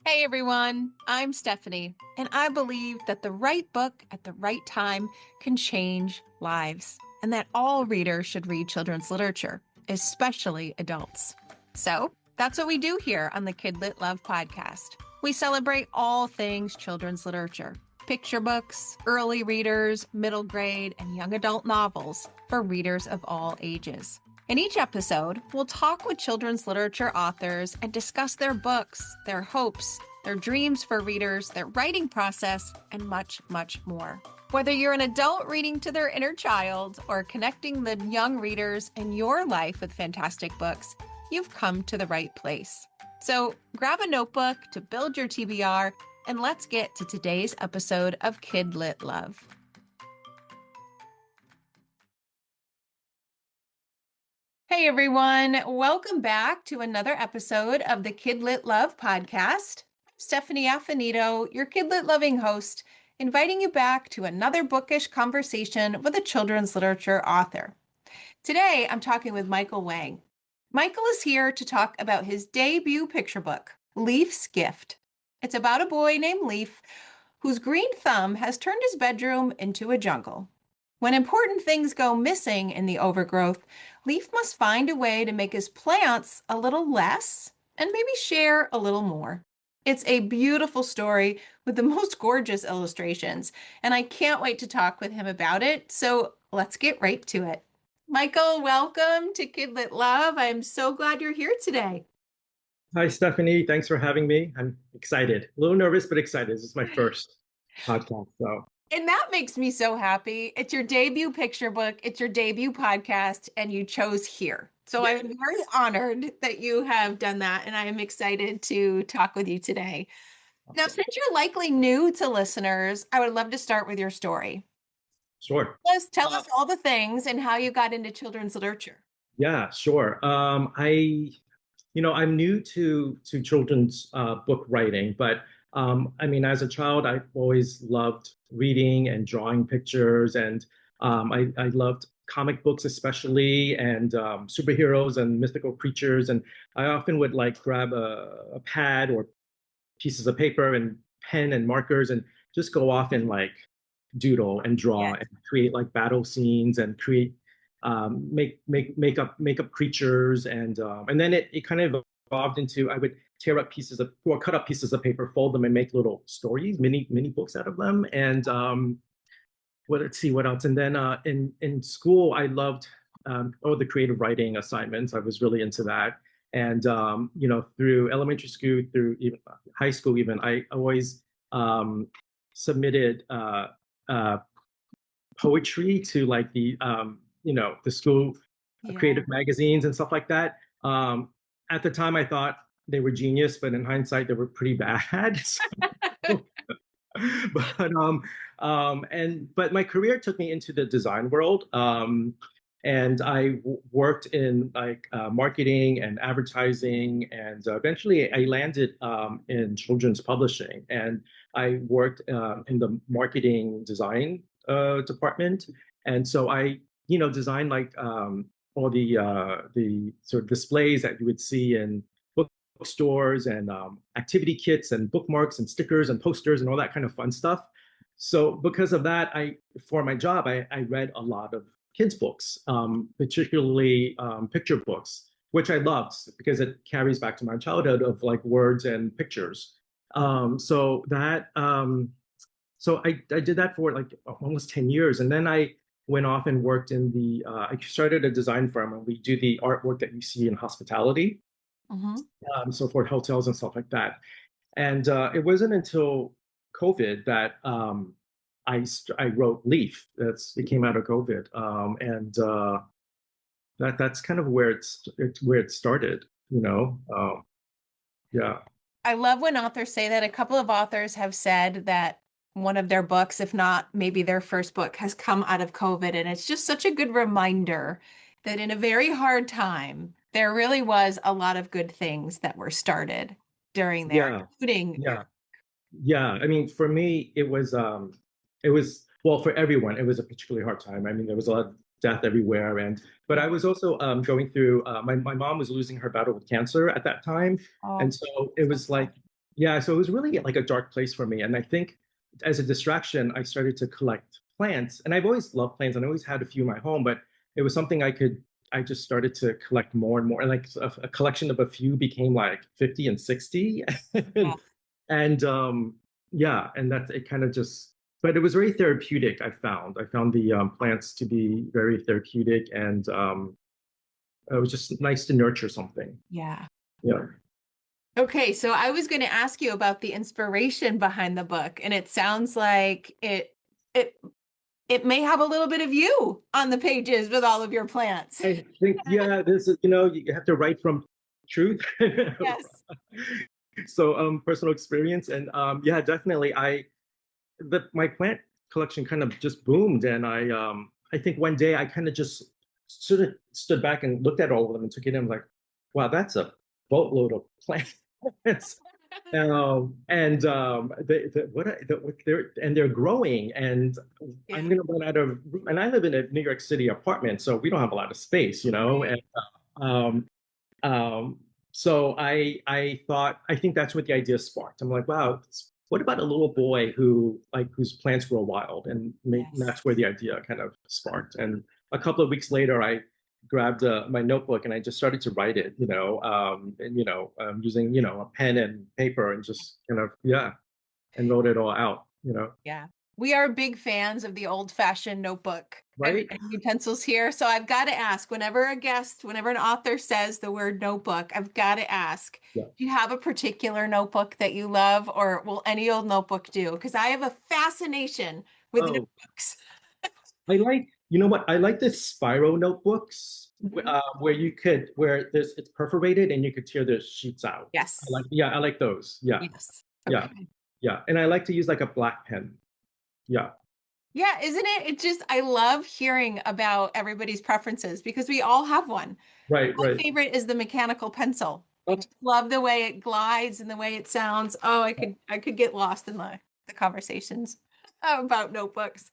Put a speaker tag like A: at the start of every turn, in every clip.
A: Hey everyone, I'm Stephanie, and I believe that the right book at the right time can change lives, and that all readers should read children's literature, especially adults. So that's what we do here on the KidLit Love podcast. We celebrate all things children's literature: picture books, early readers, middle grade, and young adult novels for readers of all ages. In each episode, we'll talk with children's literature authors and discuss their books, their hopes, their dreams for readers, their writing process, and much, much more. Whether you're an adult reading to their inner child or connecting the young readers in your life with fantastic books, you've come to the right place. So grab a notebook to build your TBR, and let's get to today's episode of KidLit Love. Hey everyone, welcome back to another episode of the KidLit Love podcast. I'm Stephanie Affinito, your KidLit loving host, inviting you back to another bookish conversation with a children's literature author. Today, I'm talking with Michael Wang. Michael is here to talk about his debut picture book, Leif's Gift. It's about a boy named Leif whose green thumb has turned his bedroom into a jungle. When important things go missing in the overgrowth, Leif must find a way to make his plants a little less and maybe share a little more. It's a beautiful story with the most gorgeous illustrations, and I can't wait to talk with him about it. So let's get right to it. Michael, welcome to KidLit Love. I'm so glad you're here today.
B: Hi, Stephanie. Thanks for having me. I'm excited. A little nervous, but excited. This is my first podcast. So,
A: And that makes me so happy. It's your debut picture book, it's your debut podcast, and you chose here. So
B: yeah.
A: I'm very honored that you have done that, and I am excited to talk with you today. Now,
B: Awesome.
A: since you're likely new to listeners, I would love to start with your story.
B: Sure.
A: Tell us all the things and how you got into children's literature.
B: Yeah, sure. I'm new to children's book writing, but as a child, I always loved reading and drawing pictures, and I loved comic books especially, and superheroes and mythical creatures. And I often would like grab a pad or pieces of paper and pen and markers and just go off and like doodle and draw
A: Yes.
B: and create like battle scenes and create make up creatures, and then it kind of evolved into I would tear up pieces of or cut up pieces of paper, fold them, and make little stories, mini books out of them. And let's see what else. And then in school, I loved the creative writing assignments. I was really into that. And through elementary school, through even high school, even I always submitted poetry to like the school
A: Yeah.
B: creative magazines and stuff like that. At the time, I thought they were genius, but in hindsight, they were pretty bad. So, but my career took me into the design world, and worked in like marketing and advertising, and eventually I landed in children's publishing, and I worked in the marketing design department, and so I designed like all the sort of displays that you would see in bookstores, and activity kits and bookmarks and stickers and posters and all that kind of fun stuff. So because of that, for my job, I read a lot of kids' books, particularly picture books, which I loved because it carries back to my childhood of like words and pictures. So that so I did that for like almost 10 years. And then I went off and worked I started a design firm, and we do the artwork that you see in hospitality,
A: Mm-hmm.
B: so for hotels and stuff like that. And it wasn't until COVID that I wrote Leaf. It came out of COVID, and that's kind of where it started. Yeah.
A: I love when authors say that. A couple of authors have said that one of their books, if not maybe their first book, has come out of COVID. And it's just such a good reminder that in a very hard time, there really was a lot of good things that were started during there,
B: Yeah.
A: including your.
B: Yeah. Yeah, I mean, for me, it was, well, for everyone, it was a particularly hard time. I mean, there was a lot of death everywhere, but I was also going through. My mom was losing her battle with cancer at that time,
A: Oh,
B: and so it
A: so
B: was like
A: sad.
B: Yeah, so it was really like a dark place for me. And I think as a distraction, I started to collect plants. And I've always loved plants and I always had a few in my home, but it was something I just started to collect more and more. And like a collection of a few became like 50 and 60.
A: Yeah.
B: And yeah, and that it kind of just, but it was very therapeutic, I found. I found the plants to be very therapeutic and it was just nice to nurture something.
A: Yeah.
B: Yeah.
A: Okay, so I was going to ask you about the inspiration behind the book, and it sounds like it it may have a little bit of you on the pages with all of your plants.
B: I think, yeah, this is, you have to write from truth.
A: Yes.
B: So, personal experience. And yeah, definitely, my plant collection kind of just boomed. And I think one day I kind of just sort of stood back and looked at all of them and took it in. I'm like, wow, that's a boatload of plants. They're growing, and I'm
A: Yeah.
B: gonna run out of room. And I live in a New York City apartment, so we don't have a lot of space,
A: Right.
B: And um, um, so I think that's what the idea sparked. I'm like, wow, what about a little boy whose plants grow wild, and
A: Yes.
B: that's where the idea kind of sparked. And a couple of weeks later, I grabbed my notebook and I just started to write it, and using a pen and paper and just kind of yeah, and wrote it all out.
A: Yeah. We are big fans of the old-fashioned notebook and,
B: Right?
A: and utensils here. So I've got to ask, whenever an author says the word notebook, I've got to ask,
B: Yeah.
A: do you have a particular notebook that you love, or will any old notebook do? Because I have a fascination with
B: Oh,
A: notebooks.
B: you know what? I like the spiral notebooks
A: Mhm.
B: where it's perforated and you could tear the sheets out.
A: Yes.
B: I like those. Yeah,
A: Yes.
B: yeah,
A: Okay.
B: yeah. And I like to use like a black pen. Yeah,
A: Yeah, isn't it? I love hearing about everybody's preferences because we all have one.
B: right,
A: My
B: right.
A: favorite is the mechanical pencil. I just love the way it glides and the way it sounds. Oh, I could get lost in the conversations about notebooks.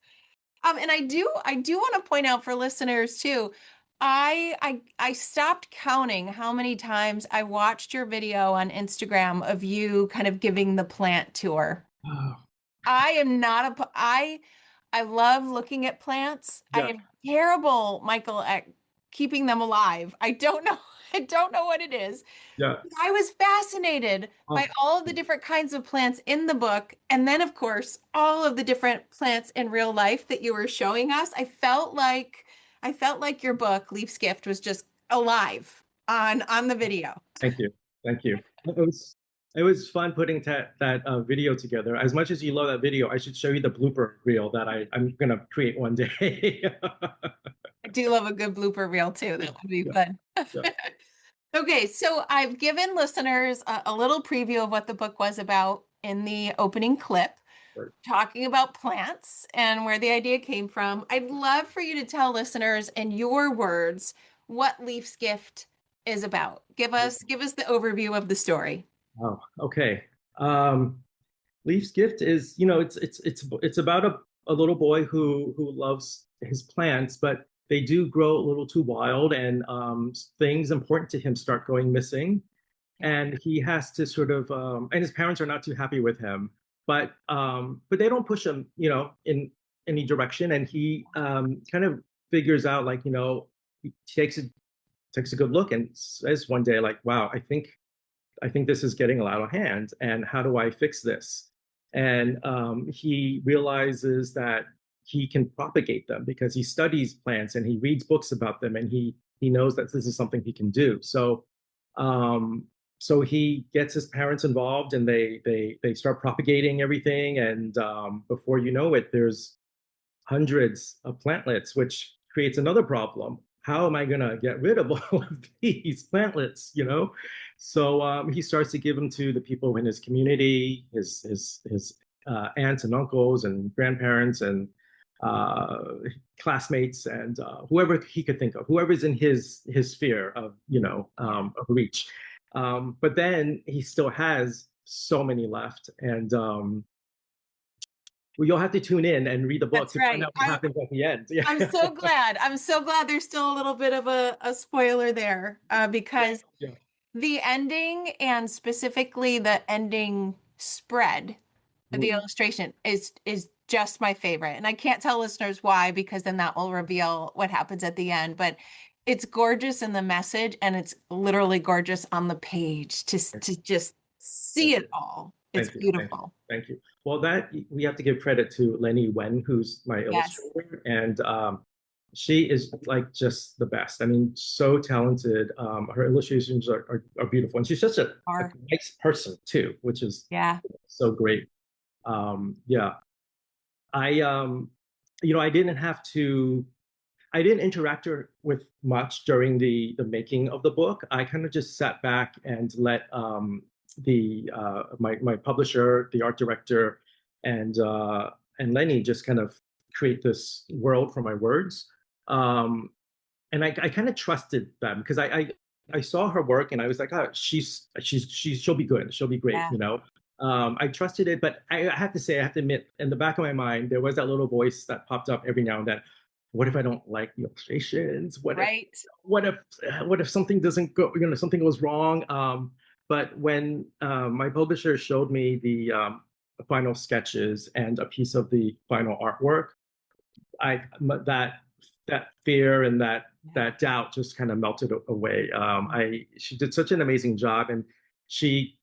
A: And I do want to point out for listeners too. I stopped counting how many times I watched your video on Instagram of you kind of giving the plant tour.
B: Oh,
A: I am not a p- I love looking at plants. I
B: yeah,
A: am terrible, Michael, at keeping them alive. I don't know. I don't know what it is.
B: yeah.
A: I was fascinated by
B: Oh,
A: all of the different kinds of plants in the book. And then, of course, all of the different plants in real life that you were showing us. I felt like your book, Leaf's Gift, was just alive on the video.
B: thank you, thank you. It was fun putting that video together. As much as you love that video, I should show you the blooper reel that I'm gonna create one day.
A: I do love a good blooper reel too.
B: Yeah,
A: That would be
B: yeah,
A: fun.
B: yeah.
A: Okay, so I've given listeners a little preview of what the book was about in the opening clip,
B: Right.
A: talking about plants and where the idea came from. I'd love for you to tell listeners in your words what Leaf's Gift is about. Give us the overview of the story.
B: Oh, okay. Um, Leaf's Gift is, it's about a little boy who loves his plants, but they do grow a little too wild, and things important to him start going missing,
A: Yeah.
B: and he has to sort of, and his parents are not too happy with him, but they don't push him, in any direction, and he kind of figures out, like, he takes a good look and says one day, like, wow, I think this is getting a lot of hand, and how do I fix this? And he realizes that he can propagate them because he studies plants and he reads books about them, and he knows that this is something he can do. Um, so he gets his parents involved, and they start propagating everything, and before you know it, there's hundreds of plantlets, which creates another problem. How am I going to get rid of all of these plantlets? So he starts to give them to the people in his community, his aunts and uncles and grandparents and uh, classmates and whoever he could think of, whoever's in his sphere of
A: Yeah.
B: of reach. But then he still has so many left, and well, you'll have to tune in and read the book
A: That's
B: to find
A: right.
B: out what happens at the end. Yeah.
A: I'm so glad. I'm so glad there's still a little bit of a spoiler there
B: Yeah.
A: because
B: Yeah.
A: The ending and specifically the ending spread, the
B: Mm,
A: illustration is just my favorite. And I can't tell listeners why because then that will reveal what happens at the end, but it's gorgeous in the message and it's literally gorgeous on the page to just see
B: Thank
A: it
B: you.
A: all. It's
B: Thank you. Thank you.
A: beautiful.
B: Thank you. Well, that we have to give credit to Lenny Wen, who's my
A: Yes.
B: illustrator, and she is like just the best. I mean, so talented. Her illustrations are beautiful, and she's just a
A: Or
B: nice person too, which is
A: yeah.
B: so great. Yeah, I I didn't have to. I didn't interact with much during the making of the book. I kind of just sat back and let the my publisher, the art director, and and Lenny just kind of create this world for my words. And I kind of trusted them because I saw her work and I was like, oh, she'll be good, she'll be great,
A: Yeah.
B: you know. I trusted it, but I have to say, I have to admit, in the back of my mind, there was that little voice that popped up every now and then. What if I don't like the illustrations?
A: Right.
B: What if what if something doesn't go, something goes wrong? But when my publisher showed me the final sketches and a piece of the final artwork, I that that fear and
A: Yeah.
B: that doubt just kind of melted away. I She did such an amazing job, and she,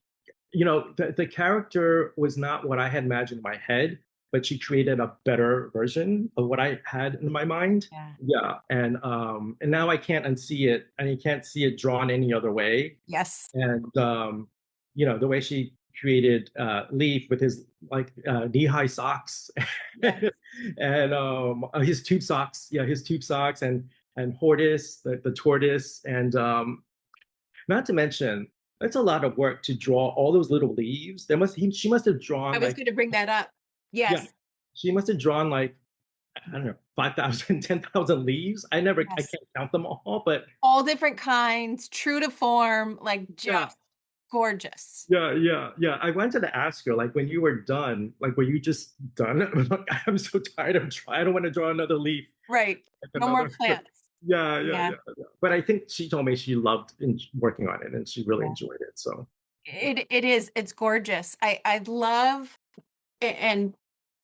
B: the character was not what I had imagined in my head, but she created a better version of what I had in my mind.
A: Yeah.
B: Yeah, and now I can't unsee it, and you can't see it drawn any other way.
A: Yes.
B: And the way she created Leaf with his like knee-high socks
A: Yes.
B: and his tube socks, yeah, his tube socks, and Hortus, the tortoise, and not to mention that's a lot of work to draw all those little leaves. She must have
A: I
B: drawn
A: was
B: like,
A: going to bring that up.
B: yeah,
A: Yes.
B: she must have drawn like, I don't know, 5,000, 10,000 leaves. I
A: Yes.
B: can't count them all, but
A: All different kinds, true to form, like
B: yeah.
A: just gorgeous.
B: Yeah. I wanted to ask her, like, when you were done, like, were you just done? I'm so tired of trying. I don't want to draw another leaf,
A: Right.
B: like
A: No more
B: another.
A: plants. Yeah.
B: Yeah. But I think she told me she loved working on it and she really
A: Yeah.
B: enjoyed it. So,
A: It is. It's gorgeous. I love and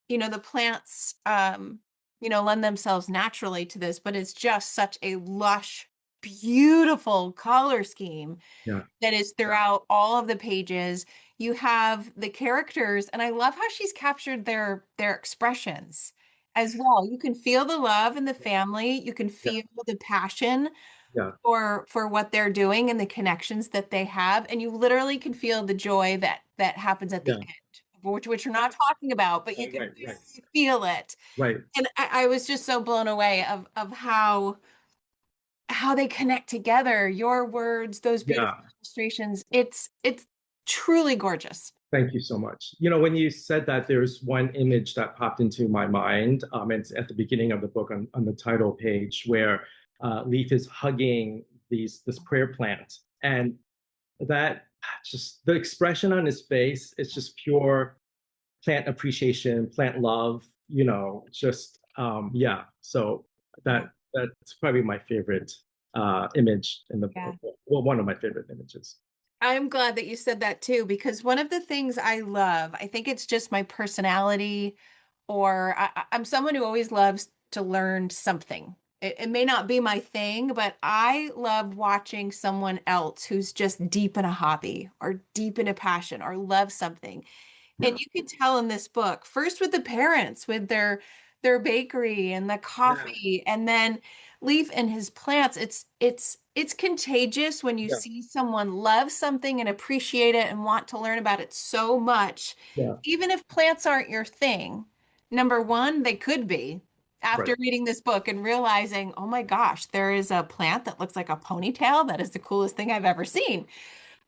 A: the plants lend themselves naturally to this, but it's just such a lush, beautiful color scheme
B: yeah,
A: that is
B: yeah,
A: throughout all of the pages. You have the characters, and I love how she's captured their expressions as well. You can feel the love in the family. You can
B: yeah,
A: feel the passion
B: yeah,
A: for what they're doing and the connections that they have, and you literally can feel the joy that happens at the
B: yeah.
A: end, which we're not talking about, but you
B: Right,
A: can
B: right, right,
A: really feel it.
B: right.
A: And I was just so blown away of how they connect together. Your words, those beautiful
B: Yeah.
A: illustrations. It's truly gorgeous.
B: Thank you so much. When you said that, there's one image that popped into my mind. It's at the beginning of the book on the title page where Leaf is hugging this prayer plant, and that just the expression on his face is just pure plant appreciation, plant love. Just yeah. So
A: Yeah.
B: that's probably my favorite image in the
A: Yeah.
B: book. Well, one of my favorite images.
A: I'm glad that you said that too, because one of the things I love, I think it's just my personality, or I'm someone who always loves to learn something. It may not be my thing, but I love watching someone else who's just deep in a hobby or deep in a passion or loves something. And
B: Yeah,
A: you can tell in this book, first with the parents, with their bakery and the
B: yeah,
A: coffee, and then Leaf and his plants. It's contagious when you
B: yeah,
A: see someone love something and appreciate it and want to learn about it so much.
B: yeah.
A: Even if plants aren't your thing, number one, they could be.
B: Right.
A: After reading this book and realizing, oh my gosh, there is a plant that looks like a ponytail. That is the coolest thing I've ever seen.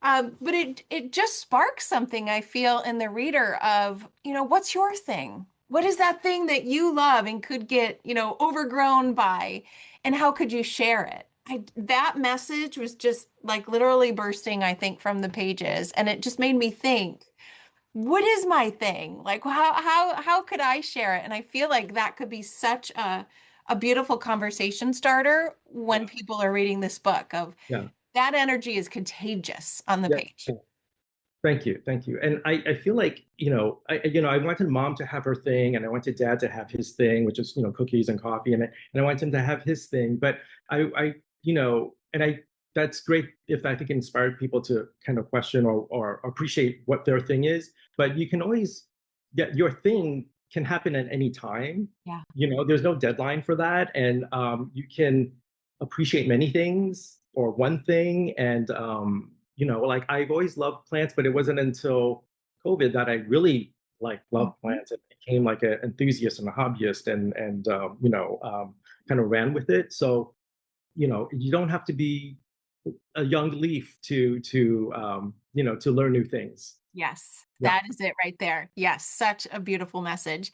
A: But it just sparks something I feel in the reader of, what's your thing? What is that thing that you love and could get, overgrown by? And how could you share it? That message was just like literally bursting, I think, from the pages. And it just made me think, what is my thing? Like how could I share it? And I feel like that could be such a beautiful conversation starter
B: Yeah,
A: when people are reading this book of
B: yeah.
A: that energy is contagious on the
B: Yeah.
A: page.
B: Thank you, thank you. And I feel like, I wanted mom to have her thing, and I wanted dad to have his thing, which is, cookies and coffee, and I wanted him to have his thing. But and I that's great if I think it inspired people to kind of question or appreciate what their thing is. But you can always get your thing can happen at any time.
A: Yeah.
B: There's no deadline for that, and you can appreciate many things or one thing, and like I've always loved plants, but it wasn't until COVID that I really like loved
A: Mhm.
B: plants and became like an enthusiast and a hobbyist, and kind of ran with it. So you don't have to be a young leaf to learn new things.
A: Yes,
B: Yeah.
A: that is it right there. Yes, such a beautiful message.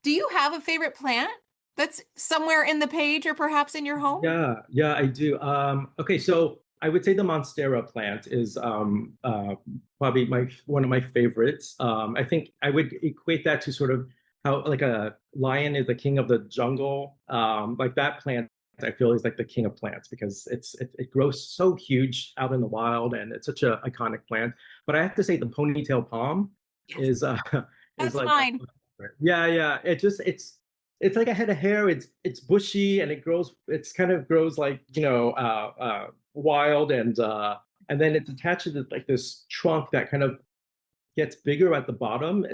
A: Do you have a favorite plant that's somewhere in the page or perhaps in your home?
B: Yeah, I do. Okay, so I would say the Monstera plant is probably my one of my favorites. I think I would equate that to sort of how like a lion is the king of the jungle. Like that plant, I feel is like the king of plants because it grows so huge out in the wild, and it's such an iconic plant. But I have to say the ponytail palm
A: Yes,
B: is is
A: that's
B: like
A: mine.
B: yeah. It's like a head of hair. It's bushy and it grows. It's kind of grows like wild, and then it's attached to like this trunk that kind of gets bigger at the bottom.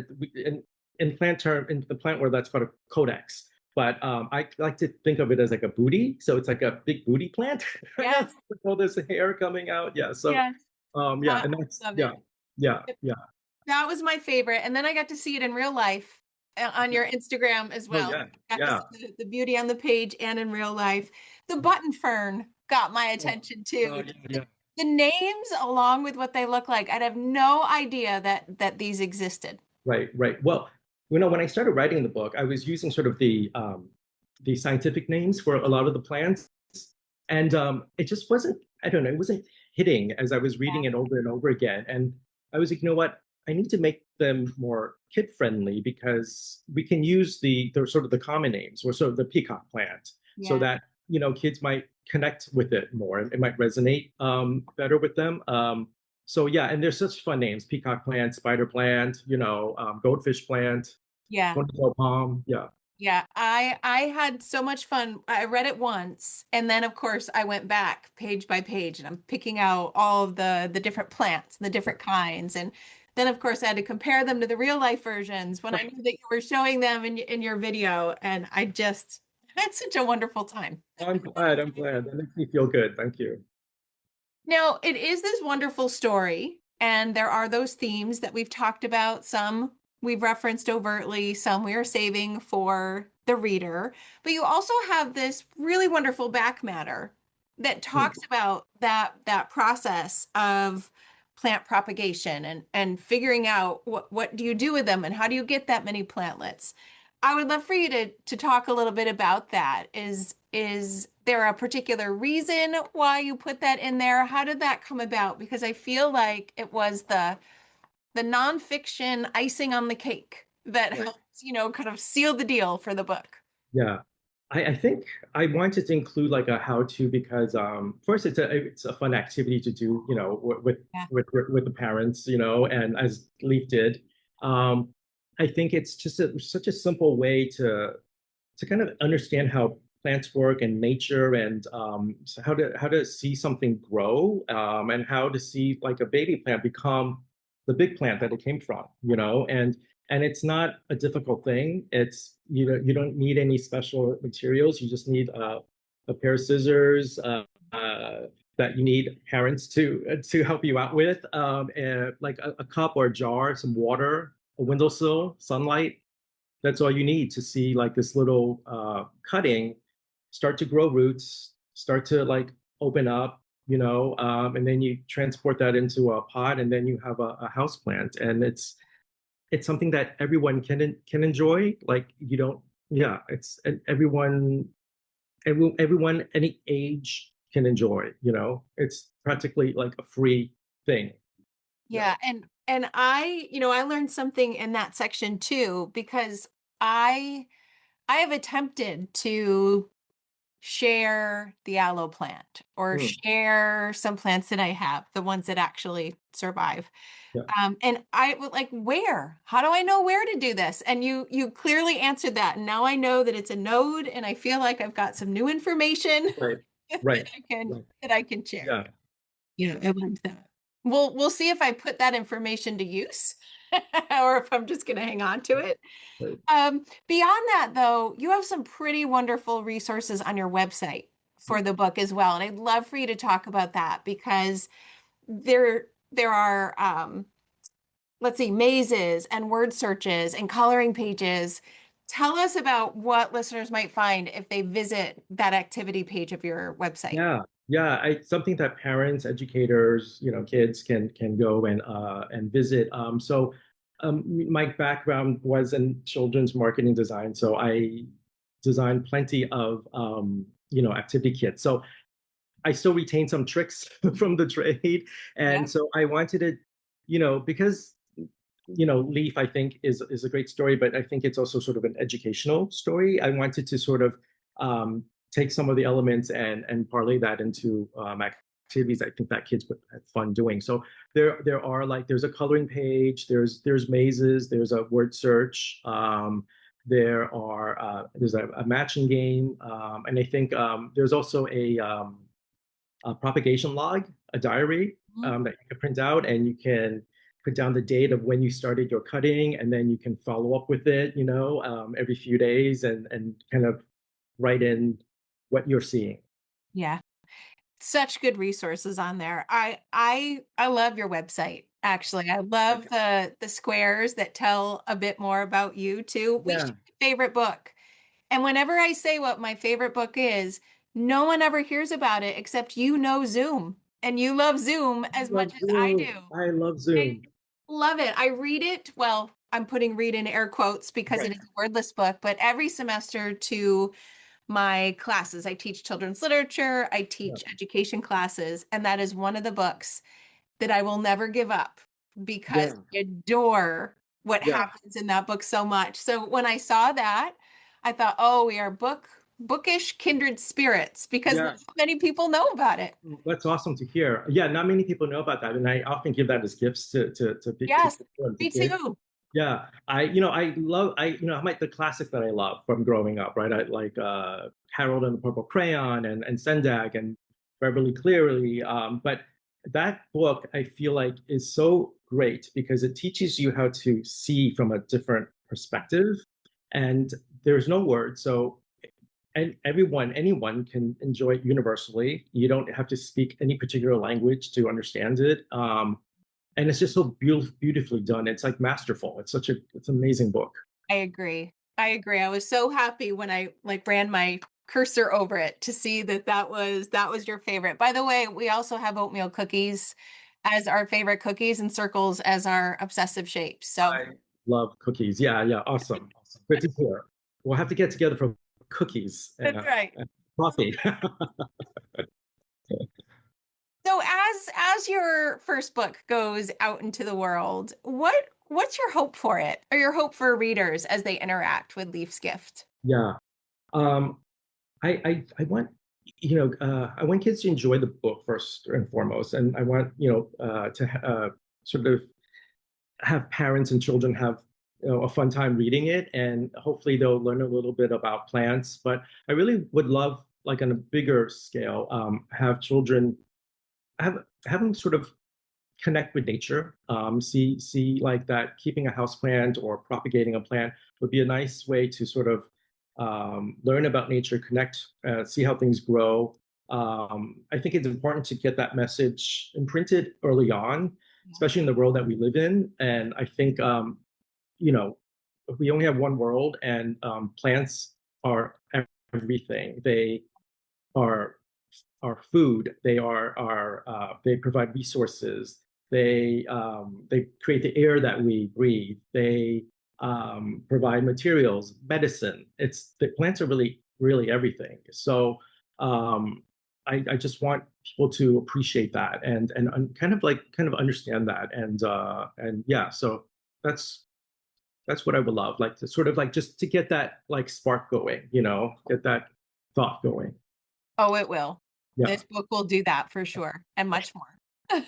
B: In plant term, in the plant world, that's called a codex. But I like to think of it as like a booty. So it's like a big booty plant, kind of
A: Yes,
B: with all this hair coming out. Yeah. So
A: yes.
B: yeah,
A: I
B: and that's
A: love
B: yeah,
A: it.
B: yeah, yeah.
A: That was my favorite, and then I got to see it in real life, on your Instagram as
B: Oh
A: well.
B: yeah,
A: Got to
B: yeah.
A: see the beauty on the page and in real life. The button fern got my
B: Oh,
A: attention too.
B: yeah,
A: The
B: yeah.
A: the names along with what they look like, I'd have no idea that these existed.
B: Right, right. Well, when I started writing the book, I was using sort of the scientific names for a lot of the plants, and it just wasn't. I don't know. It wasn't hitting as I was reading
A: Yeah.
B: it over and over again. And I was like, you know what? I need to make them more kid friendly because we can use the sort of the common names or sort of the peacock plant, so
A: Yeah.
B: that kids might connect with it more and it might resonate better with them. So yeah, and there's such fun names: peacock plant, spider plant, goldfish plant,
A: Yeah.
B: ponytail palm. Yeah,
A: Yeah, I had so much fun. I read it once, and then of course I went back page by page, and I'm picking out all of the different plants and the different kinds, and then of course I had to compare them to the real life versions when I knew that you were showing them in your video, and I just had such a wonderful time.
B: I'm glad. I'm glad. That makes me feel good. Thank you.
A: Now, it is this wonderful story, and there are those themes that we've talked about. Some we've referenced overtly, some we are saving for the reader. But you also have this really wonderful back matter that
B: Hmm.
A: talks about that process of plant propagation and figuring out what do you do with them and how do you get that many plantlets. I would love for you to talk a little bit about that. Is there a particular reason why you put that in there? How did that come about? Because I feel like it was the nonfiction icing on the cake that
B: Right.
A: helped, kind of seal the deal for the book.
B: Yeah. I think I wanted to include like a how-to because first it's a fun activity to do,
A: Yeah.
B: with the parents, and as Leaf did. I think it's just such a simple way to kind of understand how plants work and nature, and so how to see something grow, and how to see like a baby plant become the big plant that it came from, and it's not a difficult thing. It's you don't need any special materials. You just need a pair of scissors, that you need parents to help you out with, and like a cup or a jar, some water, a windowsill, sunlight. That's all you need to see like this little cutting start to grow roots, start to like open up, and then you transport that into a pot, and then you have a house plant, and it's something that everyone can enjoy. Like you don't, yeah, it's everyone any age can enjoy. It's practically like a free thing. Yeah.
A: Yeah, and I learned something in that section too because I I have attempted to share the aloe plant or
B: Mm,
A: share some plants that I have, the ones that actually survive.
B: yeah,
A: And I was like, where? How do I know where to do this? And you clearly answered that. And now I know that it's a node, and I feel like I've got some new information
B: right,
A: that
B: right,
A: I can
B: right.
A: that I can share.
B: Yeah,
A: Yeah, I love that. We'll see if I put that information to use or if I'm just going to hang on to it.
B: right.
A: Beyond that, though, you have some pretty wonderful resources on your website for the book as well. And I'd love for you to talk about that because there are let's see, mazes and word searches and coloring pages. Tell us about what listeners might find if they visit that activity page of your website.
B: Yeah, yeah. Something that parents, educators, kids can go and visit. My background was in children's marketing design, so I designed plenty of activity kits. So I still retain some tricks from the trade,
A: Yeah.
B: and so I wanted to, because Leaf, I think, is a great story, but I think it's also sort of an educational story. I wanted to sort of um, take some of the elements and parlay that into activities I think that kids would have fun doing. So there are like there's a coloring page, there's mazes, there's a word search, there's a matching game, and I think there's also a propagation log, a diary
A: Mhm.
B: that you can print out, and you can put down the date of when you started your cutting, and then you can follow up with it, every few days, and kind of write in what you're seeing.
A: Yeah. Such good resources on there. I love your website. Actually, I love
B: Okay.
A: the squares that tell a bit more about you too. We share
B: Yeah,
A: a favorite book. And whenever I say what my favorite book is, no one ever hears about it except you know Zoom. And you love Zoom
B: I
A: as much
B: love
A: as I
B: Zoom.
A: do.
B: I love
A: I
B: Zoom.
A: love it. I read it. Well, I'm putting read in air quotes because it
B: Right.
A: is a wordless book, but every semester to my classes. I teach children's literature, I
B: Yeah.
A: teach education classes, and that is one of the books that I will never give up because
B: Yeah.
A: I adore what
B: Yeah.
A: happens in that book so much. So when I saw that, I thought, oh, we are bookish kindred spirits because not
B: Yeah.
A: many people know about it.
B: That's awesome to hear. Yeah, not many people know about that, and I often give that as gifts to
A: Yes,
B: people and to
A: me
B: kids.
A: too.
B: Yeah, I love I like the classics that I love from growing up, right? I like Harold and the Purple Crayon and Sendak and Beverly Cleary. But that book I feel like is so great because it teaches you how to see from a different perspective, and there's no word, so and anyone can enjoy it universally. You don't have to speak any particular language to understand it. And it's just so beautifully done. It's like masterful. It's an amazing book.
A: I agree. I agree. I was so happy when I like ran my cursor over it to see that that was your favorite. By the way, we also have oatmeal cookies as our favorite cookies and circles as our obsessive shapes. So
B: I love cookies. Yeah, yeah, awesome, awesome. Good to hear. We'll have to get together for cookies
A: that's right.
B: and coffee.
A: So as your first book goes out into the world, what's your hope for it or your hope for readers as they interact with Leaf's Gift?
B: Yeah. Um, I want I want kids to enjoy the book first and foremost, and I want to sort of have parents and children have a fun time reading it, and hopefully they'll learn a little bit about plants. But I really would love, like on a bigger scale, have children have them sort of connect with nature. See like that keeping a house plant or propagating a plant would be a nice way to sort of learn about nature, connect, see how things grow. I think it's important to get that message imprinted early on, especially in the world that we live in. And I think you know we only have one world, and plants are everything. They are our food. They provide resources. They create the air that we breathe. They provide materials, medicine. It's the plants are really everything. So um, I just want people to appreciate that and kind of understand that and yeah. So that's that's what I would love, like to sort of like just to get that like spark going, get that thought going.
A: Oh, it will.
B: Yeah.
A: This book will do that for sure, and much more.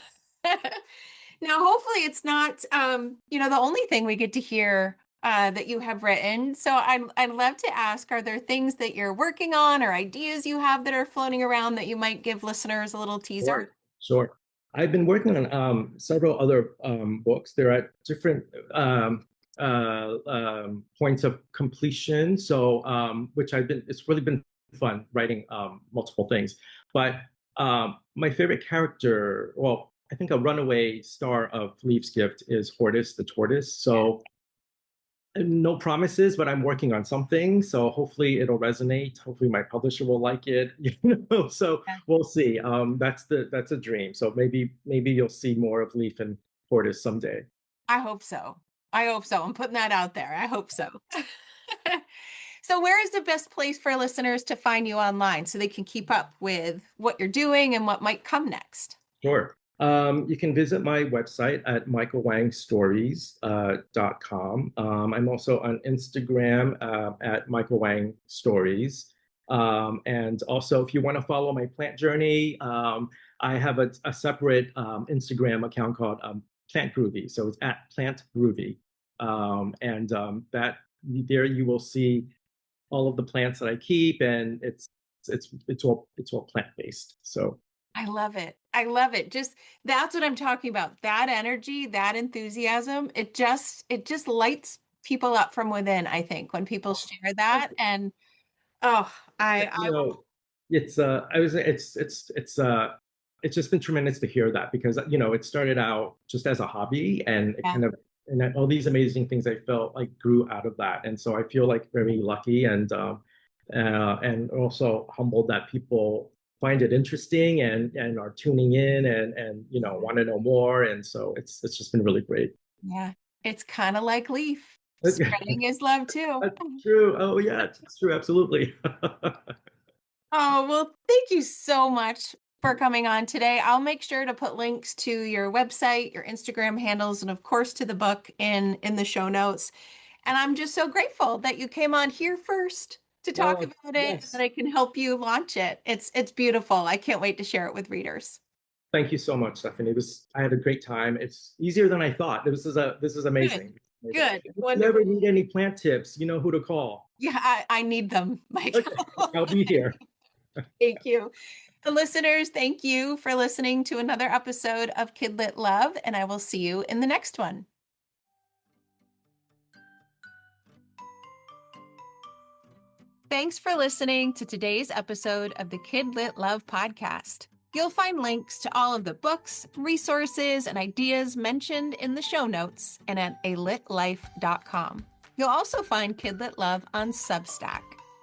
A: Now, hopefully it's not, the only thing we get to hear that you have written. So I'd love to ask, are there things that you're working on or ideas you have that are floating around that you might give listeners a little teaser?
B: Sure. Sure. I've been working on several other books. They're at different points of completion. So, it's really been fun writing multiple things. But my favorite character, well, I think a runaway star of Leif's Gift is Hortus the tortoise. So no promises, but I'm working on something. So hopefully it'll resonate. Hopefully my publisher will like it. So
A: Yeah.
B: we'll see. That's a dream. So maybe you'll see more of Leaf and Portis someday.
A: I hope so. I hope so. I'm putting that out there. I hope so. So, where is the best place for listeners to find you online so they can keep up with what you're doing and what might come next?
B: Sure. You can visit my website at michaelwangstories.com. I'm also on Instagram at Michael Wang Stories. And also, if you want to follow my plant journey, I have a separate Instagram account called Plant Groovy. So it's at Plant Groovy. And that there you will see all of the plants that I keep, and it's all plant based. So
A: I love it. I love it. Just that's what I'm talking about. That energy, that enthusiasm, it just lights people up from within, I think, when people share that. And oh, I
B: you know, it's I was it's just been tremendous to hear that because it started out just as a hobby and it
A: yeah,
B: kind of and then all these amazing things I felt like grew out of that. And so I feel like very lucky and also humbled that people find it interesting and are tuning in and want to know more. And so it's just been really great.
A: yeah. It's kind of like Leaf spreading his love too.
B: That's true. Oh yeah, it's true. Absolutely.
A: Oh, well, thank you so much for coming on today. I'll make sure to put links to your website, your Instagram handles, and of course to the book in the show notes. And I'm just so grateful that you came on here first to talk
B: Oh,
A: about it and that
B: yes.
A: I can help you launch it. It's beautiful. I can't wait to share it with readers.
B: Thank you so much, Stephanie. I had a great time. It's easier than I thought. This is
A: Good.
B: amazing. Amazing.
A: Good.
B: If you ever
A: Wonderful.
B: need any plant tips, you know who to call.
A: Yeah, I need them, Michael.
B: Okay, I'll be here.
A: Thank you. The listeners, thank you for listening to another episode of KidLit Love, and I will see you in the next one. Thanks for listening to today's episode of the KidLit Love podcast. You'll find links to all of the books, resources, and ideas mentioned in the show notes and at alitlife.com. You'll also find KidLit Love on Substack.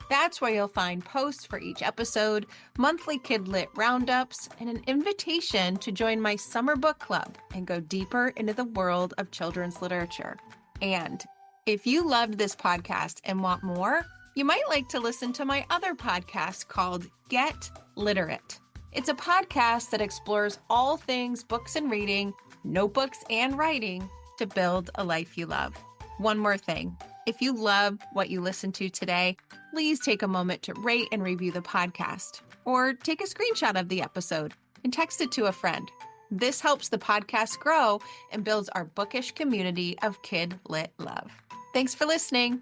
A: That's where you'll find posts for each episode, monthly KidLit roundups, and an invitation to join my summer book club and go deeper into the world of children's literature. And if you loved this podcast and want more, you might like to listen to my other podcast called Get Literate. It's a podcast that explores all things books and reading, notebooks and writing to build a life you love. One more thing. If you love what you listened to today, please take a moment to rate and review the podcast or take a screenshot of the episode and text it to a friend. This helps the podcast grow and builds our bookish community of KidLit Love. Thanks for listening.